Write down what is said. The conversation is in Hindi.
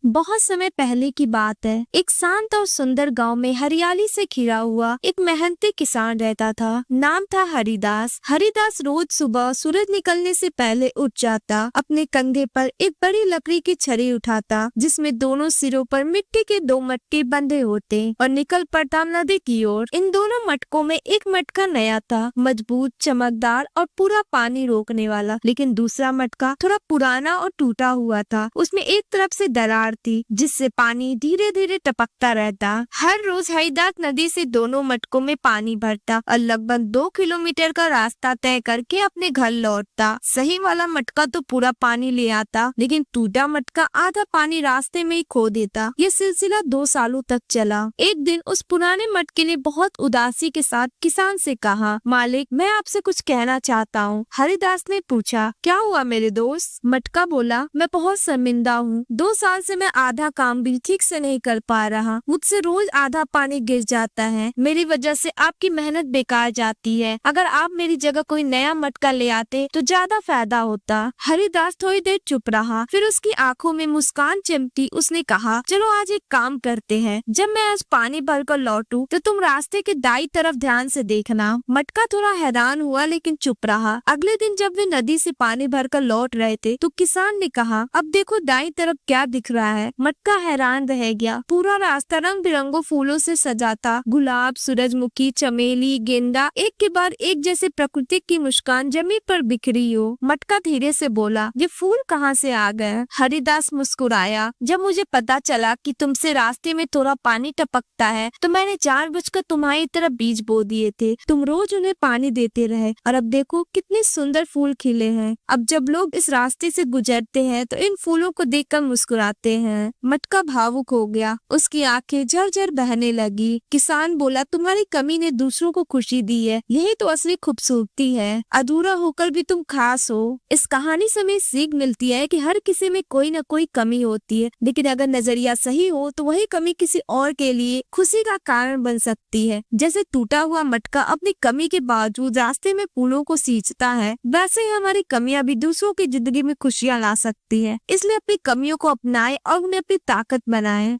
बहुत समय पहले की बात है। एक शांत और सुंदर गांव में हरियाली से घिरा हुआ एक मेहनती किसान रहता था। नाम था हरिदास। हरिदास रोज सुबह सूरज निकलने से पहले उठ जाता, अपने कंधे पर एक बड़ी लकड़ी की छड़ी उठाता जिसमें दोनों सिरों पर मिट्टी के 2 मटके बंधे होते और निकल पड़ता नदी की ओर। इन दोनों मटकों में एक मटका नया था, मजबूत, चमकदार और पूरा पानी रोकने वाला, लेकिन दूसरा मटका थोड़ा पुराना और टूटा हुआ था। उसमें एक तरफ से दरार थी जिससे पानी धीरे धीरे टपकता रहता। हर रोज हरिदास नदी से दोनों मटकों में पानी भरता और लगभग 2 किलोमीटर का रास्ता तय करके अपने घर लौटता। सही वाला मटका तो पूरा पानी ले आता, लेकिन टूटा मटका आधा पानी रास्ते में ही खो देता। ये सिलसिला 2 सालों तक चला। एक दिन उस पुराने मटके ने बहुत उदासी के साथ किसान से कहा, मालिक, मैं आपसे कुछ कहना चाहता हूँ। हरिदास ने पूछा, क्या हुआ मेरे दोस्त? मटका बोला, मैं बहुत शर्मिंदा हूँ। 2 साल से मैं आधा काम भी ठीक से नहीं कर पा रहा। मुझसे रोज आधा पानी गिर जाता है। मेरी वजह से आपकी मेहनत बेकार जाती है। अगर आप मेरी जगह कोई नया मटका ले आते तो ज्यादा फायदा होता। हरिदास थोड़ी देर चुप रहा, फिर उसकी आंखों में मुस्कान चमकी। उसने कहा, चलो आज एक काम करते हैं। जब मैं आज पानी भरकर लौटूं तो तुम रास्ते के दाईं तरफ ध्यान से देखना। मटका थोड़ा हैरान हुआ लेकिन चुप रहा। अगले दिन जब वे नदी से पानी भरकर लौट रहे थे तो किसान ने कहा, अब देखो दाईं तरफ क्या दिख रहा है? मटका हैरान रह गया। पूरा रास्ता रंग बिरंगों फूलों से सजा था। गुलाब, सूरजमुखी, चमेली, गेंदा, एक के बाद एक जैसे प्रकृति की मुस्कान जमीन पर बिखरी हो। मटका धीरे से बोला, ये फूल कहाँ से आ गए? हरिदास मुस्कुराया, जब मुझे पता चला कि तुमसे रास्ते में थोड़ा पानी टपकता है तो मैंने जानबूझकर तुम्हारी तरफ बीज बो दिए थे। तुम रोज उन्हें पानी देते रहे और अब देखो कितने सुंदर फूल खिले हैं। अब जब लोग इस रास्ते से गुजरते हैं तो इन फूलों को देखकर मुस्कुराते हैं। मटका भावुक हो गया, उसकी आंखें झरझर बहने लगी। किसान बोला, तुम्हारी कमी ने दूसरों को खुशी दी है, यही तो असली खूबसूरती है। अधूरा होकर भी तुम खास हो। इस कहानी से हमें सीख मिलती है कि हर किसी में कोई न कोई कमी होती है, लेकिन अगर नजरिया सही हो तो वही कमी किसी और के लिए खुशी का कारण बन सकती है। जैसे टूटा हुआ मटका अपनी कमी के बावजूद रास्ते में फूलों को सींचता है, वैसे ही हमारी कमियां भी दूसरों की जिंदगी में खुशियां ला सकती है। इसलिए अपनी कमियों को अपनाएं और उन्हें अपनी ताकत बनाएं।